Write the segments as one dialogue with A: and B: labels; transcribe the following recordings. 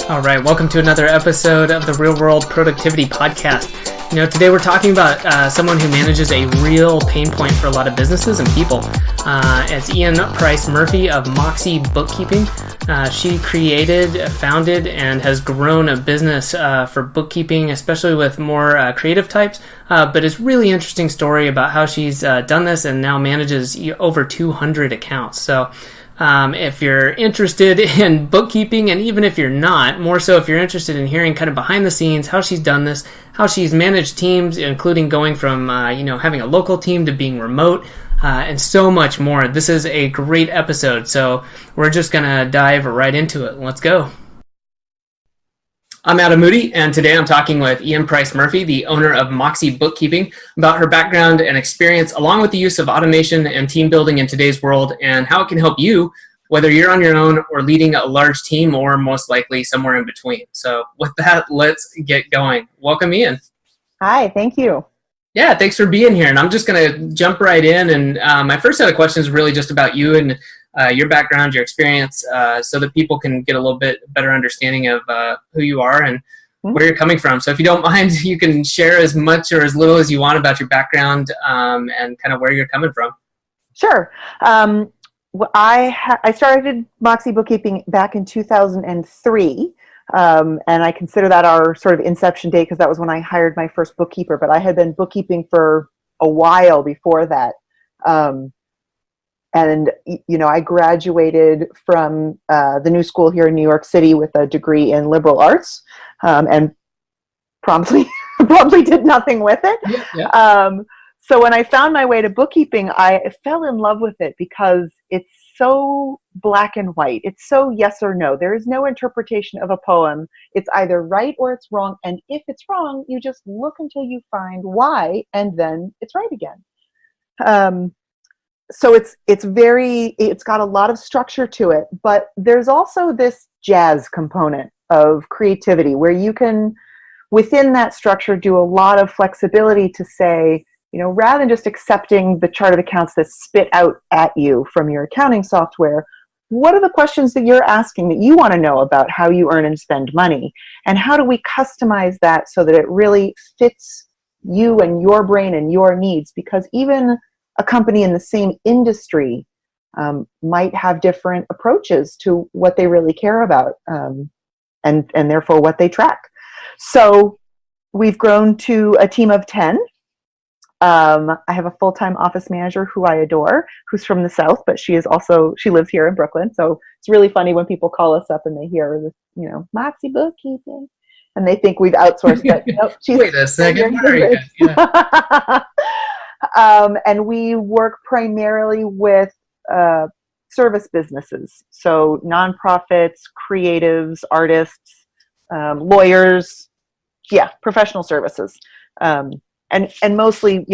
A: All right, welcome to another episode of the Real World Productivity Podcast. Today we're talking about someone who manages a real pain point for a lot of businesses and people. It's Ean Price-Murphy of Moxie Bookkeeping. She created, founded, and has grown a business for bookkeeping, especially with more creative types. But it's a really interesting story about how she's done this and now manages over 200 accounts. So if you're interested in bookkeeping, and even if you're not, more so if you're interested in hearing kind of behind the scenes, how she's done this, how she's managed teams, including going from, having a local team to being remote, and so much more. This is a great episode, so we're just going to dive right into it. Let's go. I'm Adam Moody, and today I'm talking with Ean Price-Murphy, the owner of Moxie Bookkeeping, about her background and experience, along with the use of automation and team building in today's world, and how it can help you, whether you're on your own or leading a large team, or most likely somewhere in between. So with that, let's get going. Welcome, Ean.
B: Hi, thank you.
A: Yeah, thanks for being here. And I'm just going to jump right in. And my first set of questions is really just about you and your background, your experience, so that people can get a little bit better understanding of who you are and where you're coming from. So if you don't mind, you can share as much or as little as you want about your background and kind of where you're coming from.
B: Sure. I started Moxie Bookkeeping back in 2003, and I consider that our sort of inception date because that was when I hired my first bookkeeper, but I had been bookkeeping for a while before that. And, I graduated from the New School here in New York City with a degree in liberal arts, and promptly did nothing with it. Yeah. So when I found my way to bookkeeping, I fell in love with it because it's so black and white. It's so yes or no. There is no interpretation of a poem. It's either right or it's wrong. And if it's wrong, you just look until you find why, and then it's right again. So it's got a lot of structure to it, but there's also this jazz component of creativity where you can, within that structure, do a lot of flexibility to say, rather than just accepting the chart of accounts that's spit out at you from your accounting software, what are the questions that you're asking that you want to know about how you earn and spend money? And how do we customize that so that it really fits you and your brain and your needs? Because even a company in the same industry might have different approaches to what they really care about, and therefore what they track. So we've grown to a team of 10. I have a full-time office manager who I adore, who's from the South, but she lives here in Brooklyn. So it's really funny when people call us up and they hear this, Moxie Bookkeeping, and they think we've outsourced it. Nope,
A: wait a second. Yeah.
B: And we work primarily with service businesses, so nonprofits, creatives, artists, lawyers, professional services, and mostly,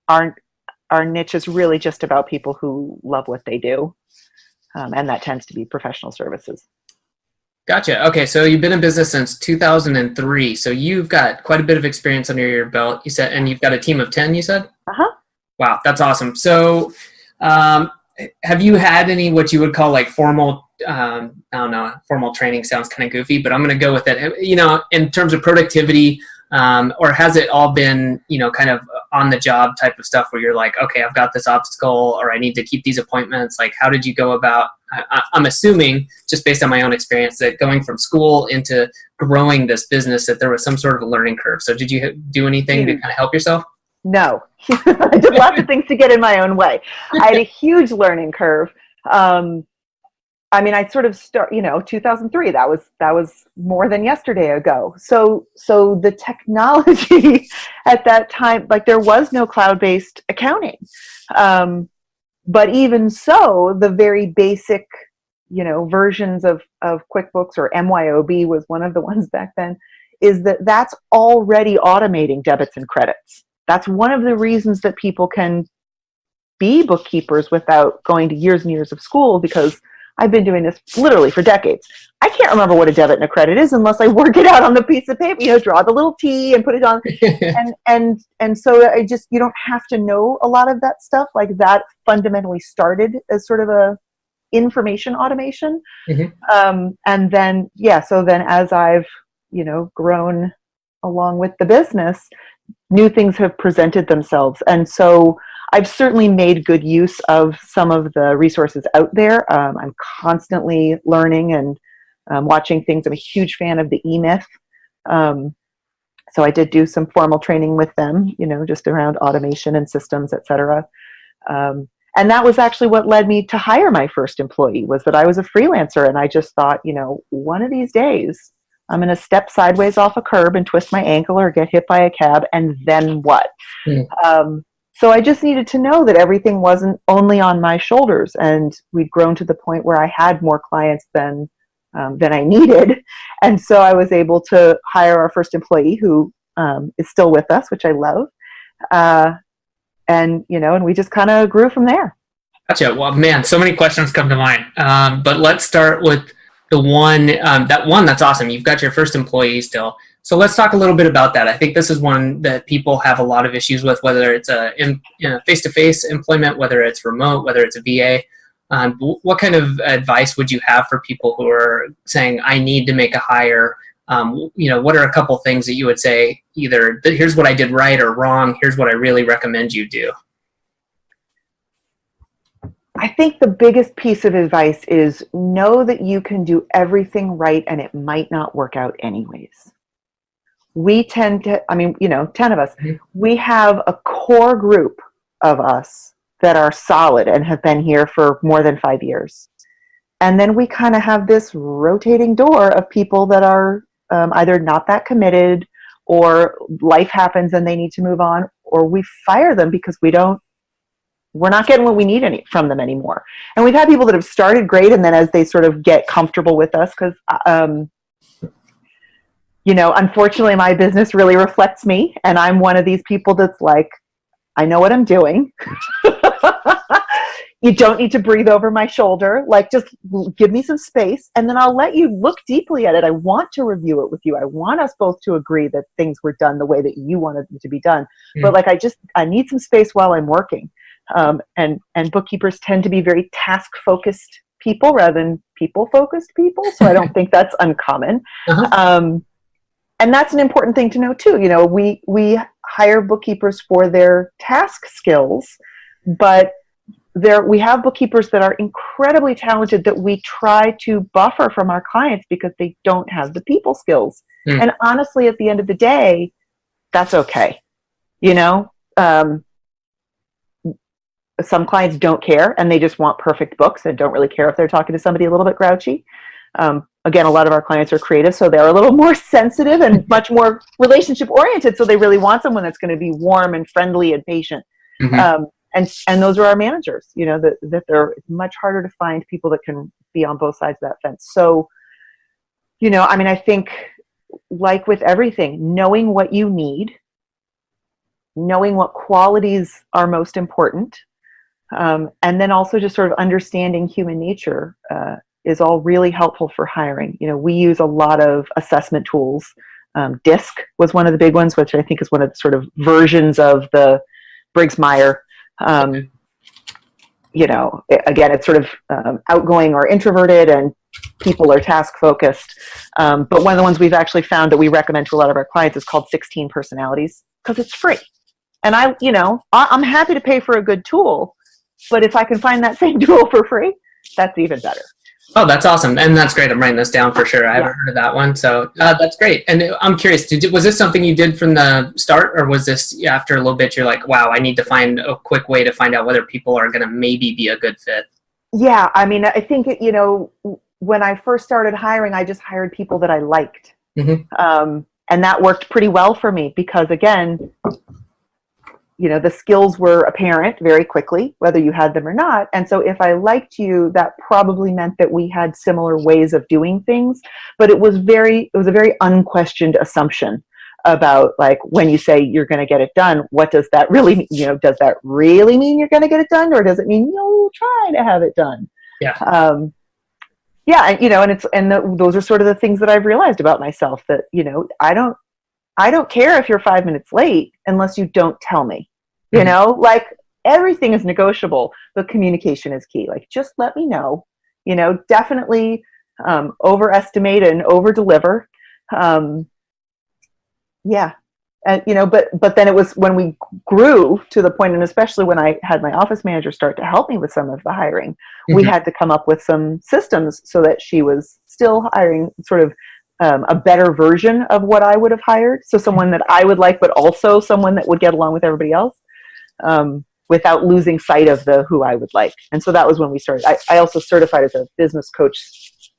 B: our niche is really just about people who love what they do, and that tends to be professional services.
A: Gotcha. Okay, so you've been in business since 2003, so you've got quite a bit of experience under your belt, you said, and you've got a team of 10, you said?
B: Uh-huh.
A: Wow, that's awesome. So have you had any what you would call like formal, I don't know, formal training sounds kind of goofy, but I'm going to go with it, in terms of productivity, or has it all been, kind of on the job type of stuff where you're like, okay, I've got this obstacle, or I need to keep these appointments. Like, how did you go about, I'm assuming, just based on my own experience, that going from school into growing this business, that there was some sort of a learning curve. So did you do anything to kind of help yourself?
B: No. I did lots of things to get in my own way. I had a huge learning curve. I sort of 2003, that was more than yesterday ago. So the technology at that time, like there was no cloud-based accounting. But even so, the very basic, versions of QuickBooks, or MYOB was one of the ones back then, is that's already automating debits and credits. That's one of the reasons that people can be bookkeepers without going to years and years of school, because I've been doing this literally for decades. I can't remember what a debit and a credit is unless I work it out on the piece of paper, draw the little T and put it on. and so you don't have to know a lot of that stuff. Like that fundamentally started as sort of a information automation.
A: Mm-hmm.
B: And then, so then as I've, grown along with the business, new things have presented themselves. And so I've certainly made good use of some of the resources out there. I'm constantly learning and watching things. I'm a huge fan of the E-Myth. So I did do some formal training with them, just around automation and systems, et cetera. And that was actually what led me to hire my first employee, was that I was a freelancer. And I just thought, one of these days I'm going to step sideways off a curb and twist my ankle or get hit by a cab. And then what? Mm. So I just needed to know that everything wasn't only on my shoulders. And we'd grown to the point where I had more clients than I needed. And so I was able to hire our first employee, who is still with us, which I love. And we just kind of grew from there.
A: Gotcha. Well, man, so many questions come to mind. But let's start with the one, that's awesome. You've got your first employee still. So let's talk a little bit about that. I think this is one that people have a lot of issues with, whether it's a face-to-face employment, whether it's remote, whether it's a VA. What kind of advice would you have for people who are saying, I need to make a hire? What are a couple things that you would say, either here's what I did right or wrong, here's what I really recommend you do?
B: I think the biggest piece of advice is know that you can do everything right and it might not work out anyways. We tend to, 10 of us, we have a core group of us that are solid and have been here for more than 5 years. And then we kind of have this rotating door of people that are either not that committed, or life happens and they need to move on, or we fire them because we're not getting what we need from them anymore. And we've had people that have started great, and then as they sort of get comfortable with us, because unfortunately my business really reflects me, and I'm one of these people that's like, I know what I'm doing. You don't need to breathe over my shoulder. Like, just give me some space, and then I'll let you look deeply at it. I want to review it with you. I want us both to agree that things were done the way that you wanted them to be done. But I need some space while I'm working. And bookkeepers tend to be very task-focused people rather than people-focused people. So I don't think that's uncommon. And that's an important thing to know too. We hire bookkeepers for their task skills, but we have bookkeepers that are incredibly talented that we try to buffer from our clients because they don't have the people skills. And honestly, at the end of the day, that's okay. Some clients don't care and they just want perfect books and don't really care if they're talking to somebody a little bit grouchy. Again, a lot of our clients are creative, so they're a little more sensitive and much more relationship oriented. So they really want someone that's going to be warm and friendly and patient. And those are our managers, that they're much harder to find people that can be on both sides of that fence. So, I think, like with everything, knowing what you need, knowing what qualities are most important, and then also just sort of understanding human nature is all really helpful for hiring. We use a lot of assessment tools. DISC was one of the big ones, which I think is one of the sort of versions of the Briggs-Meyer. Again, it's sort of outgoing or introverted, and people are task focused. But one of the ones we've actually found that we recommend to a lot of our clients is called 16 Personalities, because it's free. And I'm happy to pay for a good tool, but if I can find that same tool for free, that's even better.
A: Oh, that's awesome. And that's great. I'm writing this down for sure. I haven't heard of that one. So that's great. And I'm curious, was this something you did from the start, or was this after a little bit, you're like, wow, I need to find a quick way to find out whether people are going to maybe be a good fit?
B: Yeah. I think, when I first started hiring, I just hired people that I liked. And that worked pretty well for me because, again, the skills were apparent very quickly, whether you had them or not. And so if I liked you, that probably meant that we had similar ways of doing things. But it was a very unquestioned assumption about, like, when you say you're going to get it done, what does that really mean? Does that really mean you're going to get it done, or does it mean you'll try to have it done?
A: Yeah.
B: Those are sort of the things that I've realized about myself, that, I don't care if you're 5 minutes late unless you don't tell me. Like, everything is negotiable, but communication is key. Like, just let me know. Definitely overestimate and overdeliver. Yeah. And, but then it was when we grew to the point, and especially when I had my office manager start to help me with some of the hiring, we had to come up with some systems so that she was still hiring sort of a better version of what I would have hired. So someone that I would like, but also someone that would get along with everybody else, without losing sight of who I would like. And so that was when we started. I also certified as a business coach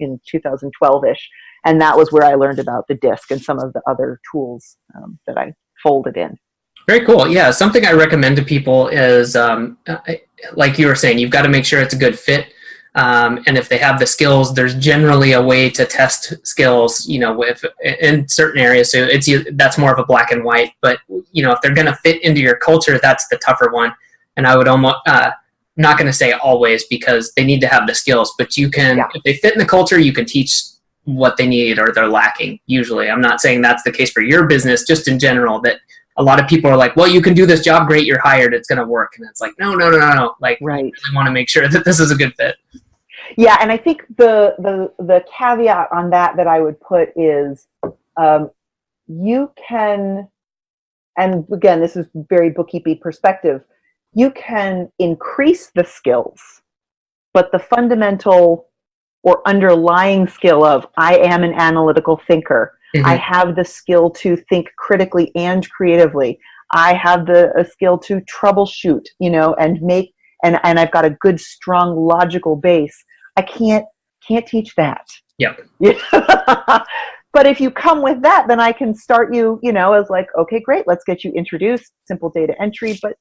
B: in 2012-ish. And that was where I learned about the DISC and some of the other tools that I folded in.
A: Very cool. Yeah, something I recommend to people is, like you were saying, you've got to make sure it's a good fit. And if they have the skills, there's generally a way to test skills, with in certain areas. So that's more of a black and white. But if they're going to fit into your culture, that's the tougher one. And I would almost not going to say always, because they need to have the skills. But you can, if they fit in the culture, you can teach what they need or they're lacking. Usually, I'm not saying that's the case for your business. Just in general, that a lot of people are like, well, you can do this job, great, you're hired, it's going to work. And it's like, no. Like, right. You really want to make sure that this is a good fit.
B: Yeah, and I think the caveat on that I would put is you can, and again, this is very bookkeeping perspective, you can increase the skills, but the fundamental or underlying skill of I am an analytical thinker. I have the skill to think critically and creatively. I have the skill to troubleshoot, and make, and I've got a good, strong, logical base. I can't teach that.
A: Yep.
B: But if you come with that, then I can start you, as like, okay, great, let's get you introduced, simple data entry, but,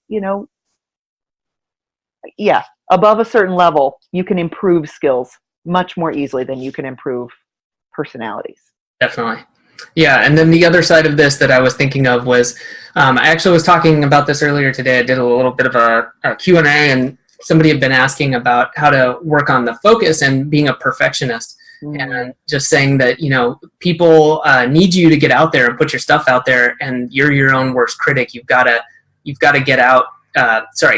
B: above a certain level, you can improve skills much more easily than you can improve personalities.
A: Definitely. Yeah, and then the other side of this that I was thinking of was, I actually was talking about this earlier today. I did a little bit of a Q&A, and somebody had been asking about how to work on the focus and being a perfectionist. And just saying that, people need you to get out there and put your stuff out there, and you're your own worst critic. You've got to get out,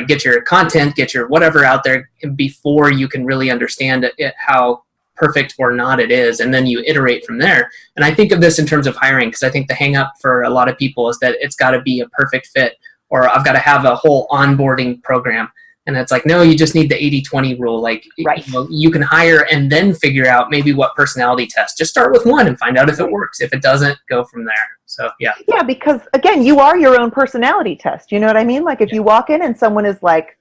A: get your content, get your whatever out there before you can really understand how perfect or not it is, and then you iterate from there. And I think of this in terms of hiring, because I think the hang up for a lot of people is that it's got to be a perfect fit, or I've got to have a whole onboarding program. And it's like, no, you just need the 80-20 rule. Like,
B: right.
A: You can hire and then figure out maybe what personality test. Just start with one and find out if it works. If it doesn't, go from there. So, yeah.
B: Yeah, because, again, you are your own personality test. You know what I mean? Like, if you walk in and someone is, like,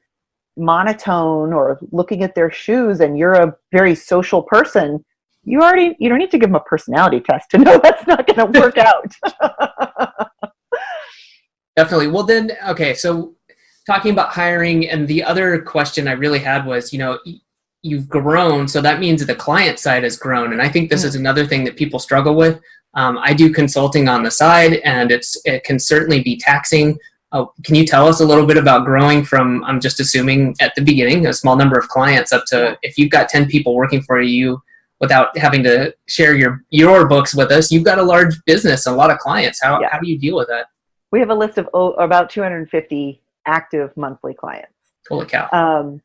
B: monotone or looking at their shoes and you're a very social person, you don't need to give them a personality test to know that's not going to work out.
A: Definitely. Well, then, okay, so talking about hiring, and the other question I really had was, you've grown, so that means the client side has grown. And I think this is another thing that people struggle with. I do consulting on the side, and it can certainly be taxing. Can you tell us a little bit about growing from, I'm just assuming at the beginning, a small number of clients up to, if you've got 10 people working for you without having to share your books with us, you've got a large business, a lot of clients. How do you deal with that?
B: We have a list of about 250 active monthly clients.
A: Holy cow.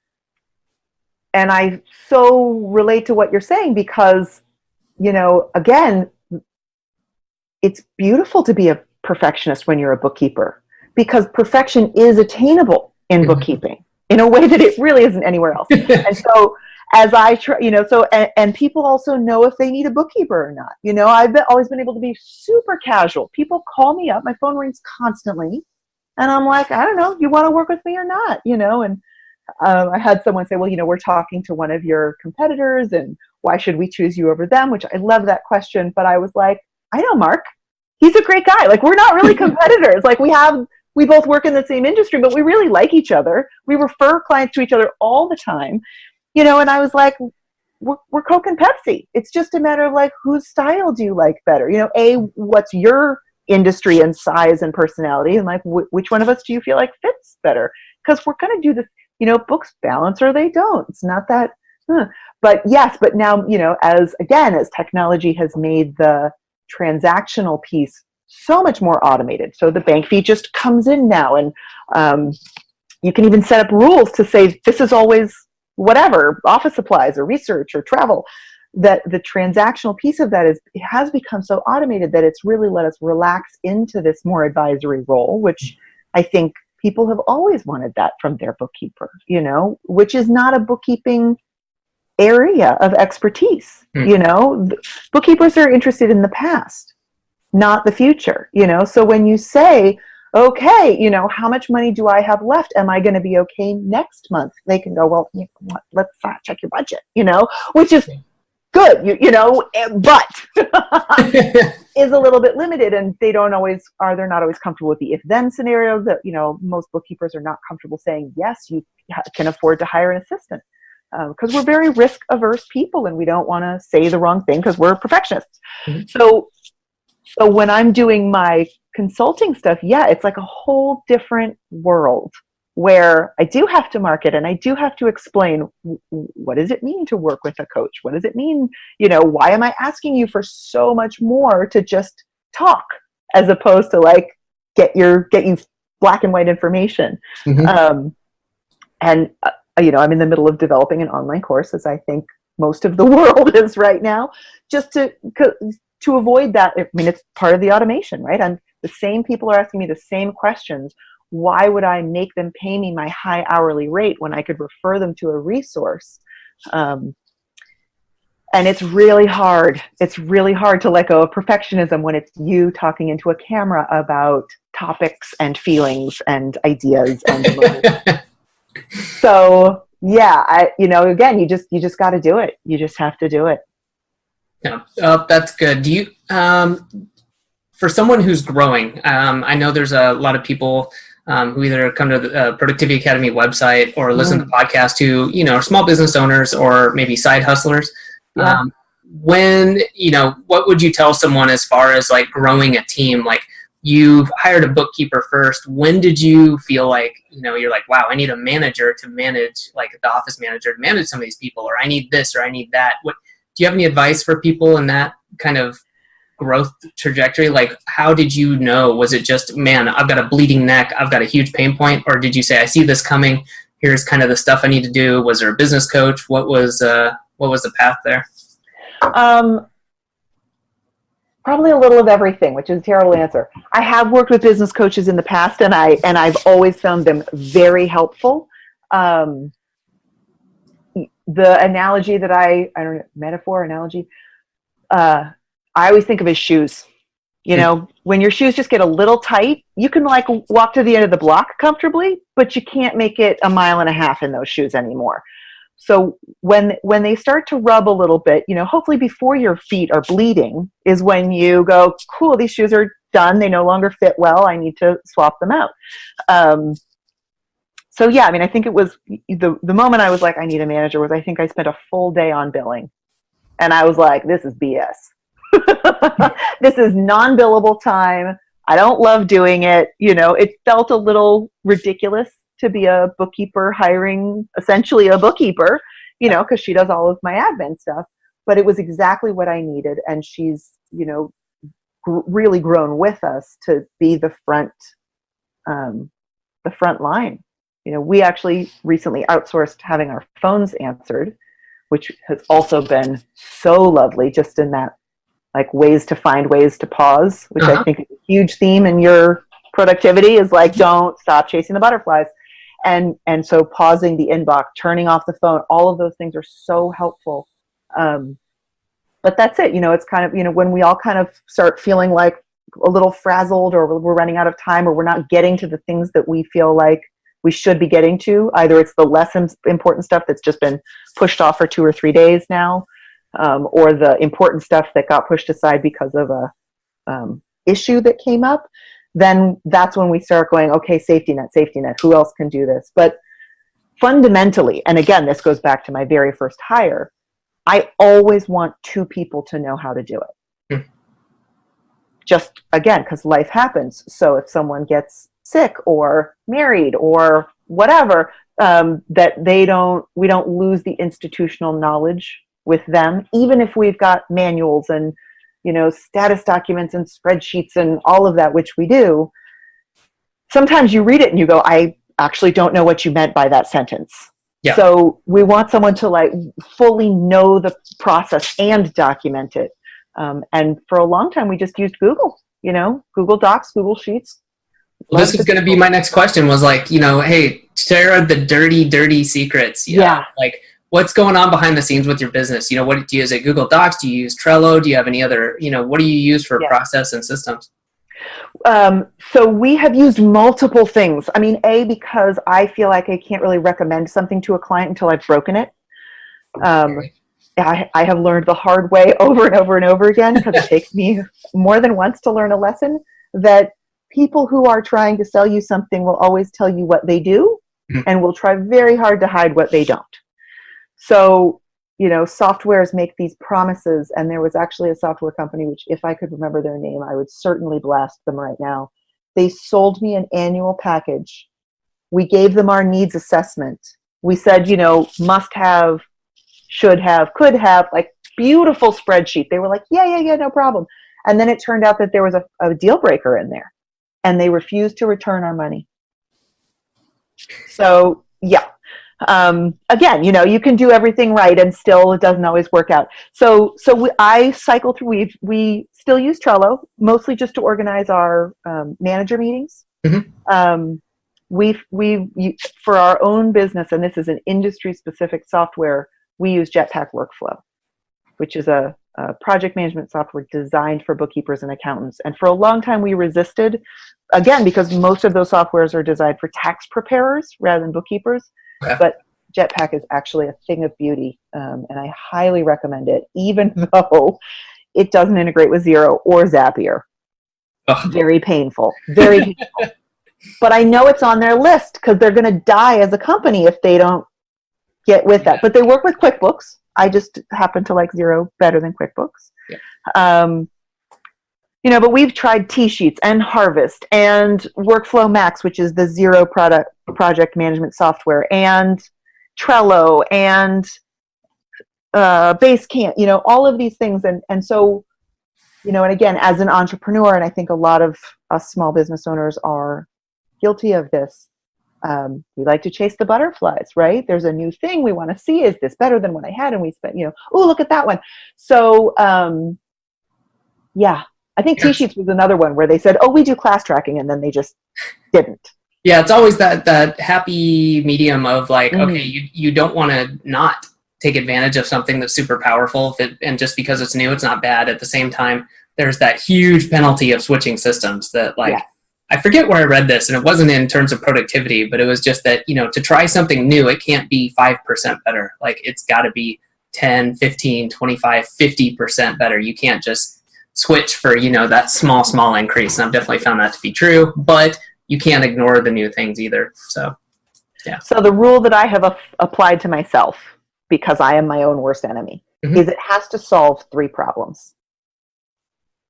B: And I so relate to what you're saying because, again, it's beautiful to be a perfectionist when you're a bookkeeper, because perfection is attainable in bookkeeping in a way that it really isn't anywhere else. And so as I try, and people also know if they need a bookkeeper or not. I've always been able to be super casual. People call me up, my phone rings constantly, and I'm like, I don't know, you want to work with me or not, and I had someone say, well, we're talking to one of your competitors, and why should we choose you over them? Which I love that question, but I was like, I know Mark, he's a great guy. Like, we're not really competitors. Like, we both work in the same industry, but we really like each other. We refer clients to each other all the time, and I was like, we're Coke and Pepsi. It's just a matter of like, whose style do you like better? What's your industry and size and personality, and like, which one of us do you feel like fits better? Because we're going to do this, books balance or they don't. It's not that, but yes, but now, as technology has made the transactional piece so much more automated. So the bank fee just comes in now, and you can even set up rules to say this is always whatever, office supplies or research or travel, that the transactional piece of that it has become so automated that it's really let us relax into this more advisory role, which I think people have always wanted that from their bookkeeper, which is not a bookkeeping area of expertise. Bookkeepers are interested in the past, not the future, so when you say, okay, how much money do I have left? Am I going to be okay next month? They can go, well, let's check your budget, which is good, but is a little bit limited, and they're not always comfortable with the if-then scenario that, most bookkeepers are not comfortable saying, yes, you can afford to hire an assistant. Because we're very risk-averse people, and we don't want to say the wrong thing because we're perfectionists. Mm-hmm. So when I'm doing my consulting stuff, it's like a whole different world where I do have to market and I do have to explain, what does it mean to work with a coach? What does it mean? Why am I asking you for so much more to just talk as opposed to like get you black and white information? Mm-hmm. I'm in the middle of developing an online course, as I think most of the world is right now, just to avoid that. I mean, it's part of the automation, right? The same people are asking me the same questions. Why would I make them pay me my high hourly rate when I could refer them to a resource? And it's really hard. It's really hard to let go of perfectionism when it's you talking into a camera about topics and feelings and ideas and so again, you just got to do it. You just have to do it.
A: Yeah, that's good. Do you, for someone who's growing, I know there's a lot of people who either come to the Productivity Academy website or listen to podcasts who, are small business owners or maybe side hustlers. Yeah. What would you tell someone as far as like growing a team? Like, you hired a bookkeeper first. When did you feel like, you're like, wow, I need a manager to manage, like the office manager to manage some of these people, or I need this, or I need that? What do you have any advice for people in that kind of growth trajectory? Like, how did you know? Was it just, man, I've got a bleeding neck, I've got a huge pain point? Or did you say, I see this coming, here's kind of the stuff I need to do? Was there a business coach? What was the path there? Probably a little of everything, which is a terrible answer. I have worked with business coaches in the past, and I've always found them very helpful. The analogy that I don't know, metaphor, analogy, I always think of as shoes. When your shoes just get a little tight, you can like walk to the end of the block comfortably, but you can't make it a mile and a half in those shoes anymore. So when they start to rub a little bit, hopefully before your feet are bleeding is when you go, cool, these shoes are done. They no longer fit well. I need to swap them out. I think it was the moment I was like, I need a manager was I think I spent a full day on billing. And I was like, this is BS. This is non-billable time. I don't love doing it. It felt a little ridiculous to be a bookkeeper hiring essentially a bookkeeper, because she does all of my admin stuff, but it was exactly what I needed. And she's, really grown with us to be the front line. We actually recently outsourced having our phones answered, which has also been so lovely, just in that like ways to find ways to pause, which I think is a huge theme in your productivity is like, don't stop chasing the butterflies. And so pausing the inbox, turning off the phone, all of those things are so helpful. But that's it. It's kind of, when we all kind of start feeling like a little frazzled, or we're running out of time, or we're not getting to the things that we feel like we should be getting to. Either it's the less important stuff that's just been pushed off for 2 or 3 days now, or the important stuff that got pushed aside because of a issue that came up. Then that's when we start going, okay, safety net, who else can do this? But fundamentally, and again, this goes back to my very first hire, I always want 2 people to know how to do it. Just, again, because life happens. So if someone gets sick or married or whatever, that we don't lose the institutional knowledge with them, even if we've got manuals and status documents and spreadsheets and all of that, which we do. Sometimes you read it and you go, I actually don't know what you meant by that sentence. Yeah.
B: So we want someone to like fully know the process and document it. And for a long time, we just used Google, Google Docs, Google Sheets.
A: Well, this was going to be my next question was like, hey, share the dirty secrets.
B: Yeah.
A: Like what's going on behind the scenes with your business? What do you use? Google Docs? Do you use Trello? Do you have any other, what do you use for process and systems?
B: So we have used multiple things. I mean, because I feel like I can't really recommend something to a client until I've broken it. I have learned the hard way over and over and over again, because it takes me more than once to learn a lesson, that people who are trying to sell you something will always tell you what they do and will try very hard to hide what they don't. So, softwares make these promises, and there was actually a software company, which if I could remember their name, I would certainly blast them right now. They sold me an annual package. We gave them our needs assessment. We said, must have, should have, could have, like beautiful spreadsheet. They were like, yeah, no problem. And then it turned out that there was a deal breaker in there, and they refused to return our money. So, yeah. Again, you can do everything right and still it doesn't always work out. So I cycle through, we still use Trello, mostly just to organize our manager meetings. Mm-hmm. For our own business, and this is an industry specific software, we use Jetpack Workflow, which is a project management software designed for bookkeepers and accountants. And for a long time we resisted, again, because most of those softwares are designed for tax preparers rather than bookkeepers. Okay. But Jetpack is actually a thing of beauty, and I highly recommend it, even though it doesn't integrate with Xero or Zapier. Ugh. Very painful. Very painful. But I know it's on their list because they're going to die as a company if they don't get with that. But they work with QuickBooks. I just happen to like Xero better than QuickBooks. Yeah. But we've tried T-Sheets and Harvest and Workflow Max, which is the Xero project management software, and Trello and Basecamp, all of these things. And so, and again, as an entrepreneur, and I think a lot of us small business owners are guilty of this, we like to chase the butterflies, right? There's a new thing we want to see. Is this better than what I had? And we spent, oh, look at that one. So, yeah. I think T-Sheets was another one where they said, oh, we do class tracking, and then they just didn't.
A: Yeah, it's always that happy medium of like, okay, you don't want to not take advantage of something that's super powerful, and just because it's new, it's not bad. At the same time, there's that huge penalty of switching systems that I forget where I read this, and it wasn't in terms of productivity, but it was just that, to try something new, it can't be 5% better. Like it's got to be 10, 15, 25, 50% better. You can't just switch for, that small increase. And I've definitely found that to be true, but you can't ignore the new things either. So, yeah.
B: So the rule that I have applied to myself, because I am my own worst enemy, is it has to solve 3 problems.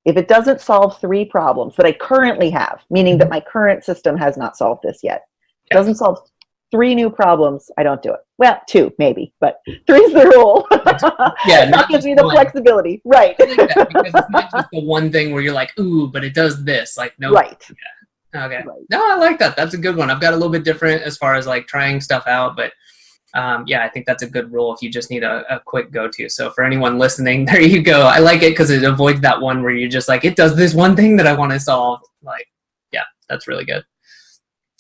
B: If it doesn't solve 3 problems that I currently have, meaning that my current system has not solved this yet, doesn't solve 3 new problems, I don't do it. Well, 2 maybe, but 3 is the rule.
A: Yeah,
B: that gives me the flexibility, right?
A: I like that, because it's not just the one thing where you're like, ooh, but it does this. Like, no.
B: Right.
A: Yeah. Okay. Right. No, I like that. That's a good one. I've got a little bit different as far as like trying stuff out, but I think that's a good rule if you just need a quick go-to. So for anyone listening, there you go. I like it because it avoids that one where you're just like, it does this one thing that I want to solve. Like, yeah, that's really good.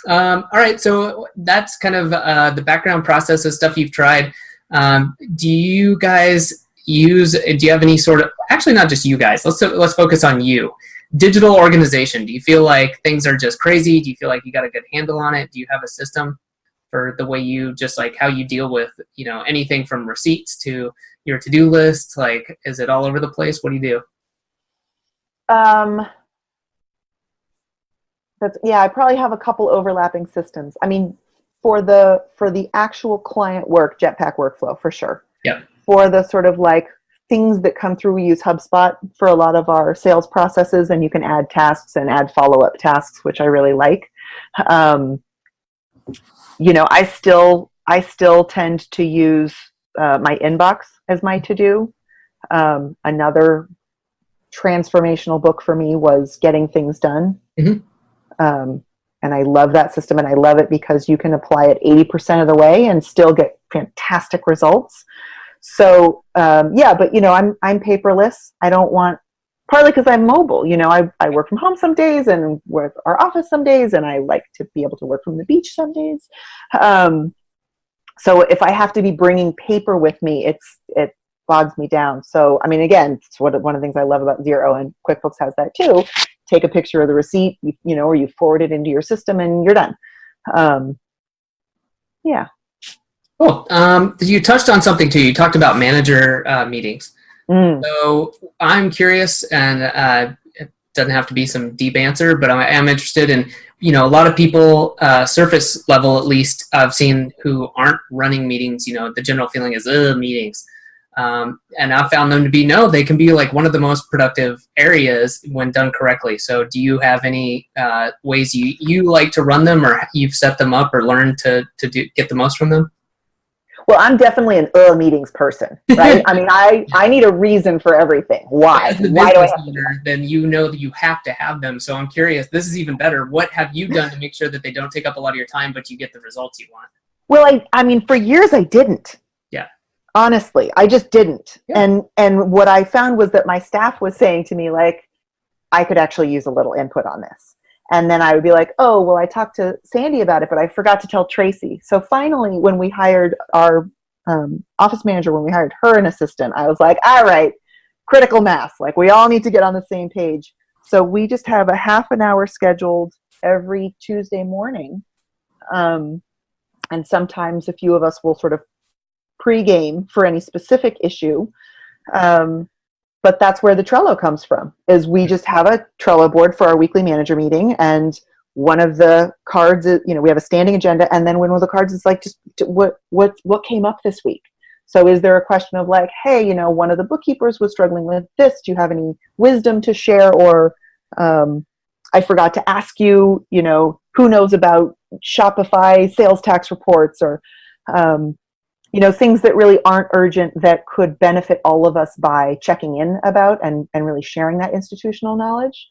A: All right, so that's kind of the background process of stuff you've tried. Do you guys do you have any sort of, actually not just you guys, let's focus on you. Digital organization, do you feel like things are just crazy? Do you feel like you got a good handle on it? Do you have a system for the way you just like how you deal with, anything from receipts to your to-do list? Like, is it all over the place? What do you do?
B: I probably have a couple overlapping systems. I mean, for the actual client work, Jetpack Workflow for sure.
A: Yeah. For
B: the sort of like things that come through, we use HubSpot for a lot of our sales processes, and you can add tasks and add follow-up tasks, which I really like. I still tend to use my inbox as my to-do. Another transformational book for me was Getting Things Done. Mm-hmm. And I love that system, and I love it because you can apply it 80% of the way and still get fantastic results. So, but I'm paperless. I don't want, partly because I'm mobile, I work from home some days and work our office some days, and I like to be able to work from the beach some days. So if I have to be bringing paper with me, it bogs me down. So, I mean, again, it's one of the things I love about Xero, and QuickBooks has that too. Take a picture of the receipt, or you forward it into your system and you're done. Yeah.
A: Cool. You touched on something too. You talked about manager meetings. So I'm curious, and it doesn't have to be some deep answer, but I am interested in, a lot of people, surface level at least, I've seen who aren't running meetings. The general feeling is, meetings. And I've found them to be, they can be like one of the most productive areas when done correctly. So do you have any ways you like to run them, or you've set them up or learned to get the most from them?
B: Well, I'm definitely an meetings person, right? I mean, I need a reason for everything. Why? Why do I have to?
A: Then that you have to have them. So I'm curious, this is even better. What have you done to make sure that they don't take up a lot of your time, but you get the results you want?
B: Well, I mean, for years I didn't.
A: Yeah.
B: Honestly, I just didn't.
A: Yeah.
B: And what I found was that my staff was saying to me, like, I could actually use a little input on this. And then I would be like, oh, well, I talked to Sandy about it, but I forgot to tell Tracy. So finally, when we hired our office manager, when we hired her an assistant, I was like, all right, critical mass. Like, we all need to get on the same page. So we just have a half an hour scheduled every Tuesday morning. And sometimes a few of us will sort of pre-game for any specific issue. But that's where the Trello comes from, is we just have a Trello board for our weekly manager meeting. And one of the cards is, we have a standing agenda. And then one of the cards is like, just what came up this week? So is there a question of like, hey, one of the bookkeepers was struggling with this. Do you have any wisdom to share? Or I forgot to ask you, who knows about Shopify sales tax reports, or, things that really aren't urgent that could benefit all of us by checking in about and really sharing that institutional knowledge.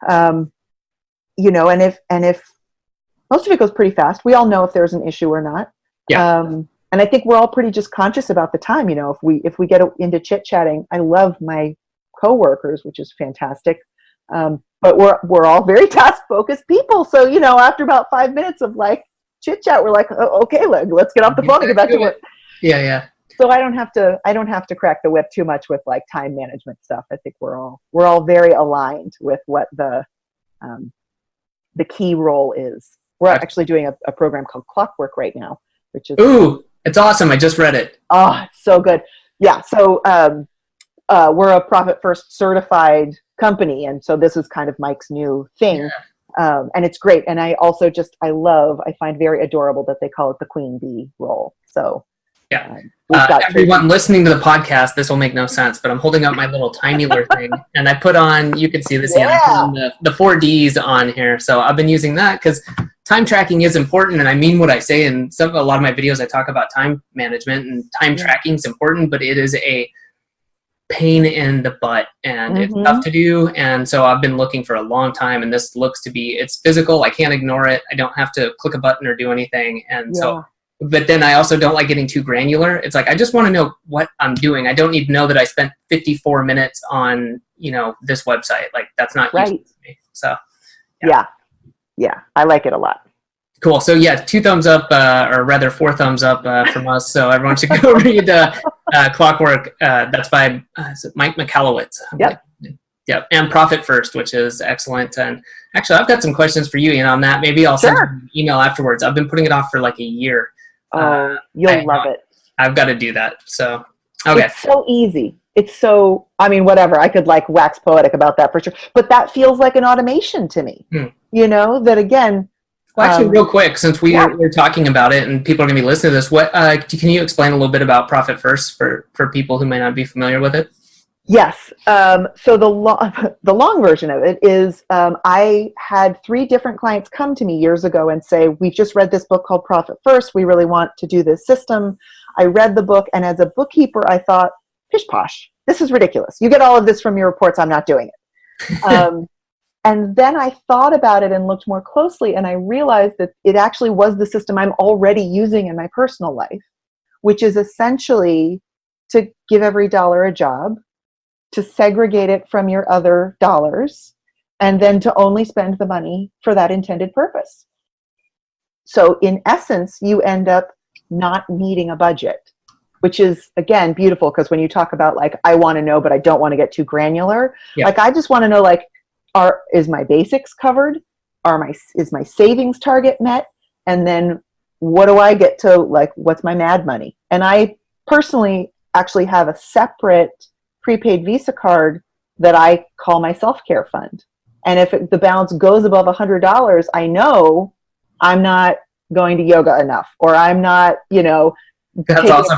B: And if most of it goes pretty fast, we all know if there's an issue or not.
A: Yeah.
B: And I think we're all pretty just conscious about the time. If we get into chit chatting, I love my coworkers, which is fantastic. But we're all very task focused people. So, after about 5 minutes of like chit chat, we're like, oh, okay, let's get off the phone and get back to work.
A: Yeah.
B: So I don't have to crack the whip too much with like time management stuff. I think we're all very aligned with what the key role is. We're actually doing a program called Clockwork right now, which is
A: it's awesome. I just read it.
B: Oh, it's so good. Yeah. So we're a Profit First certified company, and so this is kind of Mike's new thing. Yeah. And it's great. And I also I find very adorable that they call it the Queen Bee role. So
A: yeah. Everyone listening to the podcast, this will make no sense, but I'm holding up my little timular thing, and I put on, you can see this, I put on the 4 Ds on here. So I've been using that because time tracking is important, and I mean what I say. In a lot of my videos, I talk about time management, and time tracking is important, but it is a pain in the butt, and it's tough to do. And so I've been looking for a long time, and this looks to be, it's physical. I can't ignore it. I don't have to click a button or do anything. And so, but then I also don't like getting too granular. It's like, I just want to know what I'm doing. I don't need to know that I spent 54 minutes on, this website. Like, that's not useful to me. So yeah, I like it a lot. Cool. So 2 thumbs up, or rather 4 thumbs up from us. So everyone should go read Clockwork. That's by Mike Michalowicz. Yep. And Profit First, which is excellent. And actually, I've got some questions for you, Ian, on that. Maybe I'll send you an email afterwards. I've been putting it off for like a year.
B: You'll love it.
A: I've got to do that. So, okay.
B: It's so easy. It's so, whatever. I could like wax poetic about that for sure. But that feels like an automation to me. That again.
A: Well, actually, real quick, since we're talking about it and people are going to be listening to this, can you explain a little bit about Profit First for people who may not be familiar with it?
B: Yes. So the long version of it is I had 3 different clients come to me years ago and say, we've just read this book called Profit First. We really want to do this system. I read the book, and as a bookkeeper, I thought, pish posh, this is ridiculous. You get all of this from your reports. I'm not doing it. And then I thought about it and looked more closely, and I realized that it actually was the system I'm already using in my personal life. which is essentially to give every dollar a job, to segregate it from your other dollars, and then to only spend the money for that intended purpose. So in essence, you end up not needing a budget, which is, again, beautiful, because when you talk about like, I want to know, but I don't want to get too granular. Yeah. Like, I just want to know, like, is my basics covered? Is my savings target met? And then what do I get to, like, what's my mad money? And I personally actually have a separate prepaid Visa card that I call my self-care fund. And if the balance goes above $100, I know I'm not going to yoga enough, or I'm not, taking a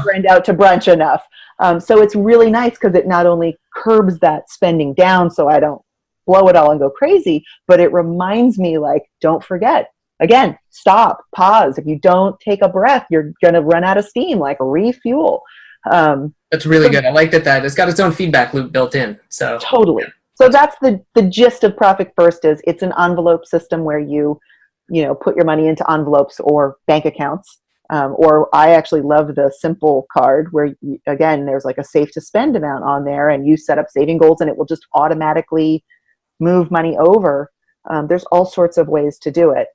B: friend out to brunch enough. So it's really nice because it not only curbs that spending down so I don't blow it all and go crazy, but it reminds me, like, don't forget, again, stop, pause. If you don't take a breath, you're going to run out of steam, like refuel.
A: That's really good. I like that it's got its own feedback loop built in. So
B: totally. Yeah. So that's the gist of Profit First. Is it's an envelope system where you put your money into envelopes or bank accounts. Or I actually love the simple card where, again, there's like a safe to spend amount on there, and you set up saving goals and it will just automatically move money over. There's all sorts of ways to do it,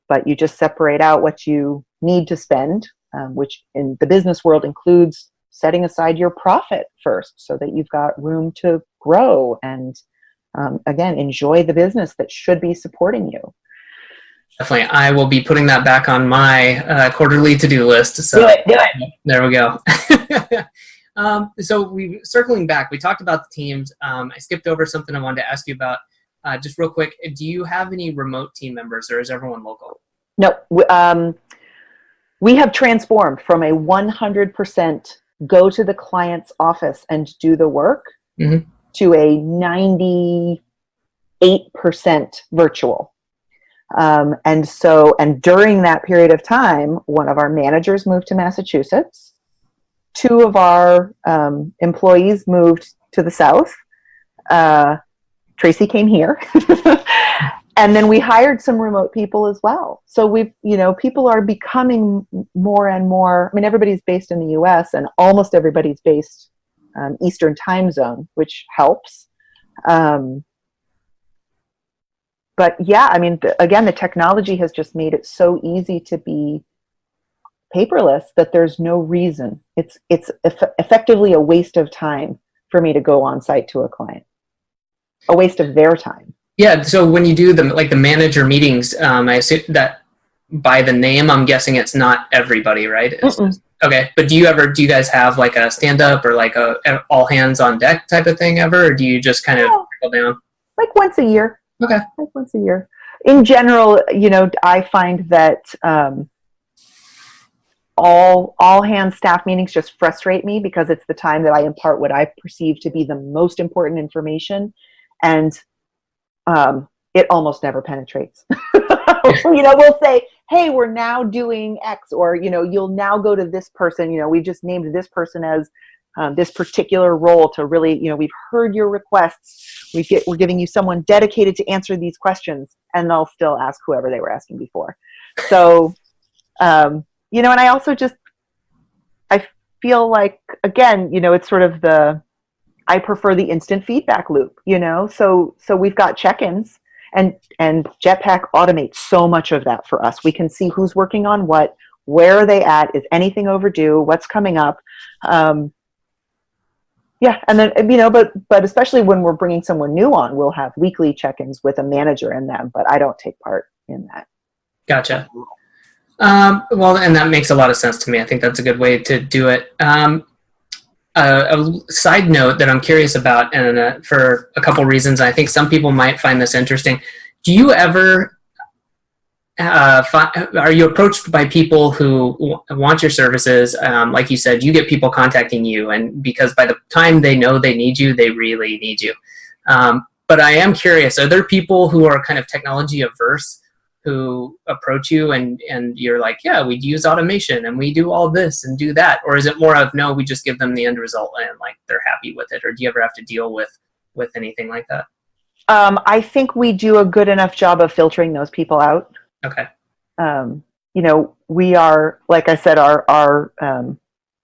B: but you just separate out what you need to spend, which in the business world includes setting aside your profit first so that you've got room to grow and, again, enjoy the business that should be supporting you.
A: Definitely. I will be putting that back on my quarterly to-do list. So
B: do it.
A: There we go. So circling back, we talked about the teams. I skipped over something I wanted to ask you about. Just real quick, do you have any remote team members, or is everyone local? No.
B: We have transformed from a 100% go to the client's office and do the work to a 98% virtual. And during that period of time, one of our managers moved to Massachusetts. 2 of our employees moved to the South. Tracy came here. And then we hired some remote people as well. So people are becoming more and more, everybody's based in the US and almost everybody's based Eastern time zone, which helps. But yeah, again, the technology has just made it so easy to be paperless that there's no reason. It's effectively a waste of time for me to go on site to a client. A waste of their time.
A: Yeah. So when you do the manager meetings, I assume that by the name, I'm guessing it's not everybody, right? Okay. But do you guys have like a stand up or like a all hands on deck type of thing ever? Or do you just kind of go down?
B: Like once a year.
A: Okay.
B: Like once a year. In general, I find that all hands staff meetings just frustrate me because it's the time that I impart what I perceive to be the most important information. And it almost never penetrates. We'll say, hey, we're now doing X, or, you'll now go to this person. We just named this person as this particular role to really, we've heard your requests. We're giving you someone dedicated to answer these questions, and they'll still ask whoever they were asking before. So, and I also I feel like, again, it's sort of I prefer the instant feedback loop, so we've got check-ins and Jetpack automates so much of that for us. We can see who's working on what, where are they at, is anything overdue, what's coming up. Yeah. And then, but especially when we're bringing someone new on, we'll have weekly check-ins with a manager in them, but I don't take part in that.
A: Gotcha. Well, and that makes a lot of sense to me. I think that's a good way to do it. A side note that I'm curious about, and for a couple reasons, I think some people might find this interesting. Do you ever, are you approached by people who want your services? Like you said, you get people contacting you, and because by the time they know they need you, they really need you. But I am curious, are there people who are kind of technology averse who approach you and you're like, yeah, we use automation and we do all this and do that? Or is it more of, no, we just give them the end result and like they're happy with it? Or do you ever have to deal with anything like that?
B: I think we do a good enough job of filtering those people out.
A: Okay.
B: We are, like I said, our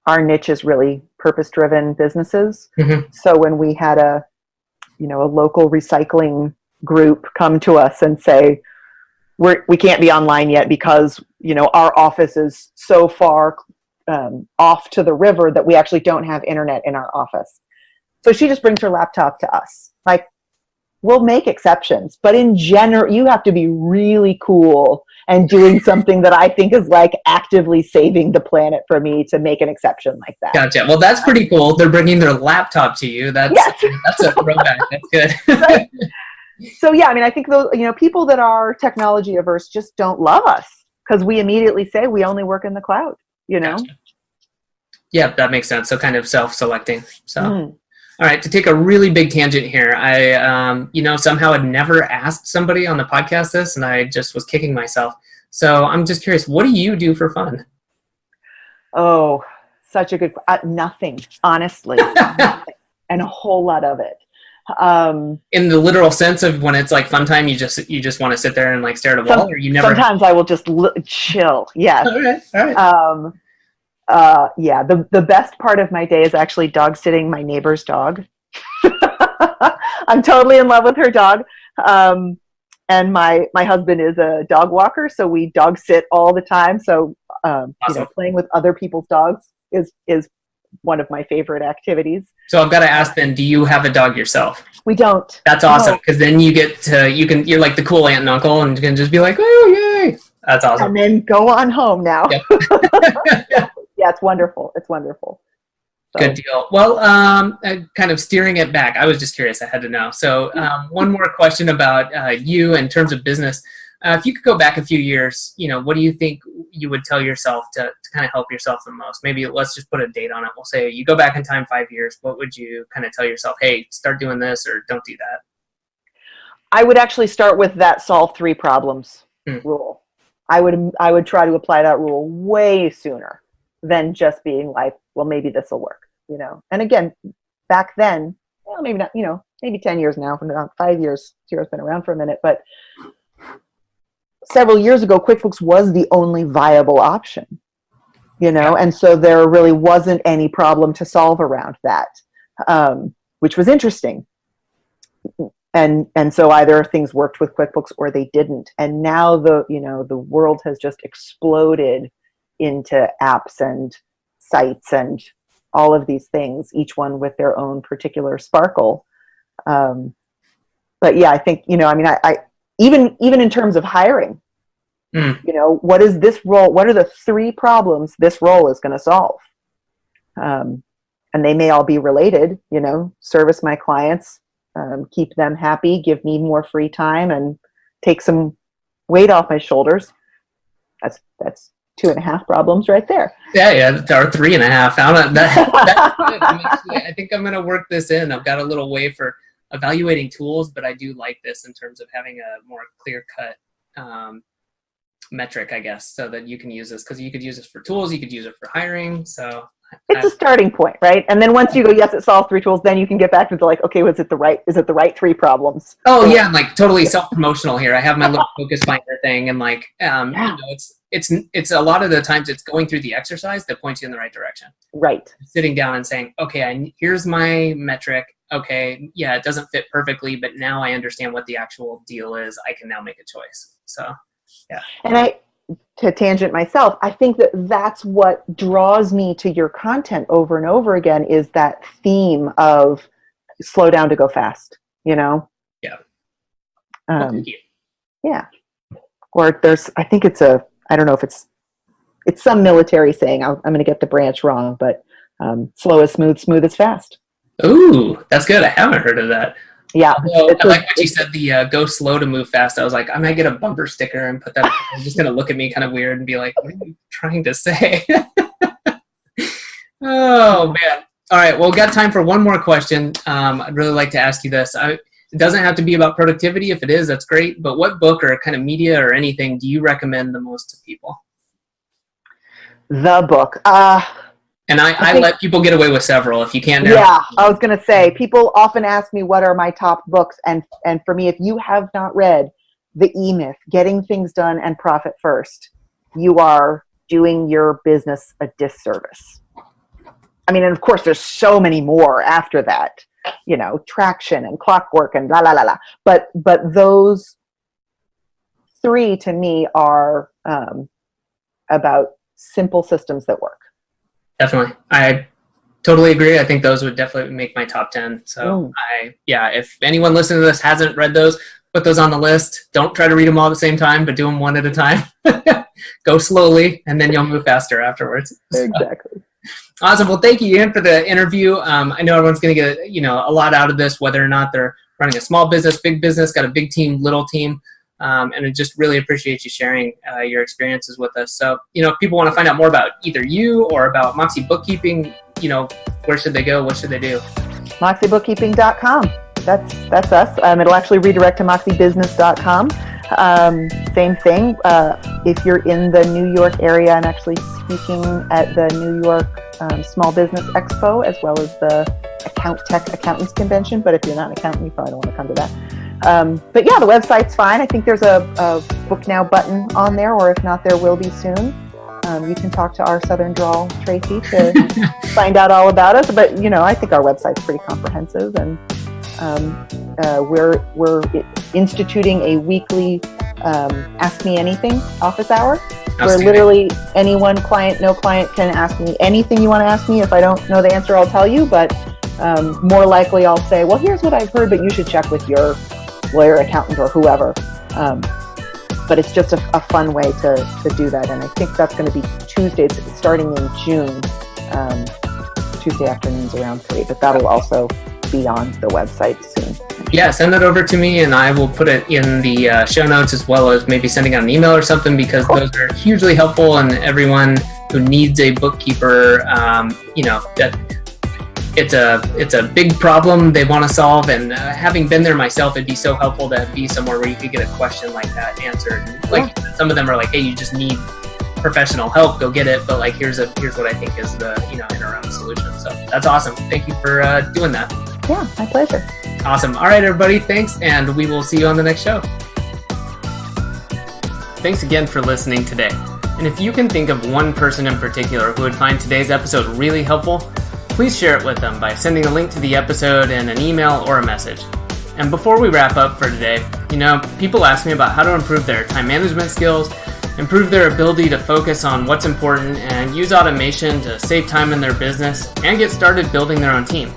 B: our niche is really purpose-driven businesses.
A: Mm-hmm.
B: So when we had a local recycling group come to us and say, we can't be online yet because, our office is so far off to the river that we actually don't have internet in our office. So she just brings her laptop to us. Like, we'll make exceptions, but in general, you have to be really cool and doing something that I think is like actively saving the planet for me to make an exception like that.
A: Gotcha. Well, that's pretty cool. They're bringing their laptop to you. That's a throwback. That's good.
B: Right? So yeah, I mean, I think those, people that are technology averse just don't love us because we immediately say we only work in the cloud,
A: Gotcha. Yeah, that makes sense. So kind of self-selecting. So. All right, to take a really big tangent here, I, somehow had never asked somebody on the podcast this, and I just was kicking myself. So I'm just curious, what do you do for fun?
B: Oh, such a good, nothing, honestly, nothing, and a whole lot of it.
A: In the literal sense of when it's like fun time, you just want to sit there and like stare at a wall, or you never?
B: Sometimes I will just chill. Yes.
A: All right.
B: Yeah, the best part of my day is actually dog sitting my neighbor's dog. I'm totally in love with her dog. And my husband is a dog walker, so we dog sit all the time. So,
A: awesome.
B: Playing with other people's dogs is one of my favorite activities.
A: So I've got to ask then, do you have a dog yourself?
B: We don't.
A: That's awesome, because then you're like the cool aunt and uncle, and you can just be like, oh, yay. That's awesome.
B: And then go on home now.
A: Yep.
B: Yeah, it's wonderful. It's wonderful. So.
A: Good deal. Well, kind of steering it back, I was just curious. I had to know. So one more question about you in terms of business. If you could go back a few years, what do you think you would tell yourself to kind of help yourself the most? Maybe let's just put a date on it. We'll say you go back in time 5 years. What would you kind of tell yourself? Hey, start doing this or don't do that.
B: I would actually start with that solve 3 problems rule. I would try to apply that rule way sooner than just being like, well, maybe this will work, And again, back then, well, maybe not, maybe 10 years now, 5 years. Xero's been around for a minute, but several years ago, QuickBooks was the only viable option, and so there really wasn't any problem to solve around that, which was interesting. And so either things worked with QuickBooks or they didn't. And now the world has just exploded into apps and sites and all of these things, each one with their own particular sparkle. But yeah, I think, I even in terms of hiring, what is this role? What are the 3 problems this role is going to solve? And they may all be related, service my clients, keep them happy, give me more free time, and take some weight off my shoulders. That's 2.5 problems right there.
A: Yeah, or 3.5. I don't know. That's good. I think I'm going to work this in. I've got a little way for evaluating tools, but I do like this in terms of having a more clear-cut metric, I guess, so that you can use this, because you could use this for tools, you could use it for hiring. So
B: it's a starting point, right? And then once you go, yes, it solves 3 tools, then you can get back to okay, is it the right 3 problems?
A: Oh yeah, I'm like totally self-promotional here. I have my little focus finder thing, and like, it's a lot of the times it's going through the exercise that points you in the right direction.
B: Right.
A: Sitting down and saying, okay, here's my metric. Okay, yeah, it doesn't fit perfectly, but now I understand what the actual deal is. I can now make a choice. So, yeah. And
B: to tangent myself, I think that's what draws me to your content over and over again, is that theme of slow down to go fast,
A: Yeah.
B: Yeah. Or I think I don't know if it's some military saying, I'm going to get the branch wrong, but slow is smooth, smooth is fast.
A: Ooh, that's good. I haven't heard of that.
B: Yeah.
A: Although, I like what you said, the go slow to move fast. I was like, I might get a bumper sticker and put that. I'm just going to look at me kind of weird and be like, what are you trying to say? Oh, man. All right. Well, we've got time for one more question. I'd really like to ask you this. It doesn't have to be about productivity. If it is, that's great. But what book or kind of media or anything do you recommend the most to people?
B: The book.
A: And I let people get away with several if you can.
B: Yeah, I was going to say, people often ask me what are my top books. And for me, if you have not read The E-Myth, Getting Things Done and Profit First, you are doing your business a disservice. I mean, and of course there's so many more after that, you know, Traction and Clockwork and la la la la. But those three to me are about simple systems that work.
A: Definitely. I totally agree. I think those would definitely make my top 10. So if anyone listening to this hasn't read those, put those on the list. Don't try to read them all at the same time, but do them one at a time. Go slowly, and then you'll move faster afterwards.
B: Exactly.
A: Awesome. Well, thank you, Ian, for the interview. I know everyone's going to get a lot out of this, whether or not they're running a small business, big business, got a big team, little team. And I just really appreciate you sharing your experiences with us. So, if people want to find out more about either you or about Moxie Bookkeeping, where should they go? What should they do?
B: MoxieBookkeeping.com. That's us. It'll actually redirect to MoxieBusiness.com. Same thing. If you're in the New York area, I'm actually speaking at the New York Small Business Expo, as well as the Tech Accountants Convention. But if you're not an accountant, you probably don't want to come to that. But yeah, the website's fine. I think there's a book now button on there, or if not, there will be soon. You can talk to our Southern Drawl, Tracy, to find out all about us. But, I think our website's pretty comprehensive, and we're instituting a weekly Ask Me Anything office hour, where literally anyone, client, no client, can ask me anything you want to ask me. If I don't know the answer, I'll tell you, but more likely I'll say, well, here's what I've heard, but you should check with your lawyer, accountant, or whoever. But it's just a fun way to do that. And I think that's going to be Tuesdays starting in June, Tuesday afternoons around 3. But that'll also be on the website soon.
A: Yeah, send that over to me, and I will put it in the show notes, as well as maybe sending out an email or something, because those are hugely helpful. And everyone who needs a bookkeeper, that it's a big problem they want to solve, and having been there myself, it'd be so helpful to be somewhere where you could get a question like that answered. Like some of them are like, hey, you just need professional help, go get it. But like, here's what I think is the interim solution. So that's awesome. Thank you for doing that.
B: Yeah, my pleasure.
A: Awesome. All right, everybody, thanks, and we will see you on the next show. Thanks again for listening today. And if you can think of one person in particular who would find today's episode really helpful, please share it with them by sending a link to the episode in an email or a message. And before we wrap up for today, people ask me about how to improve their time management skills, improve their ability to focus on what's important, and use automation to save time in their business and get started building their own team.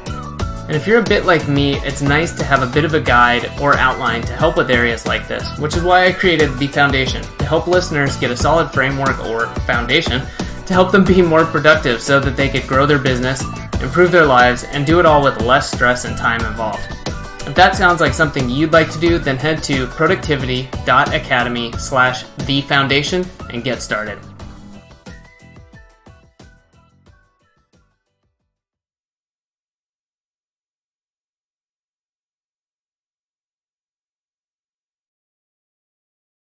A: And if you're a bit like me, it's nice to have a bit of a guide or outline to help with areas like this, which is why I created The Foundation, to help listeners get a solid framework or foundation to help them be more productive so that they could grow their business, improve their lives, and do it all with less stress and time involved. If that sounds like something you'd like to do, then head to productivity.academy/thefoundation and get started.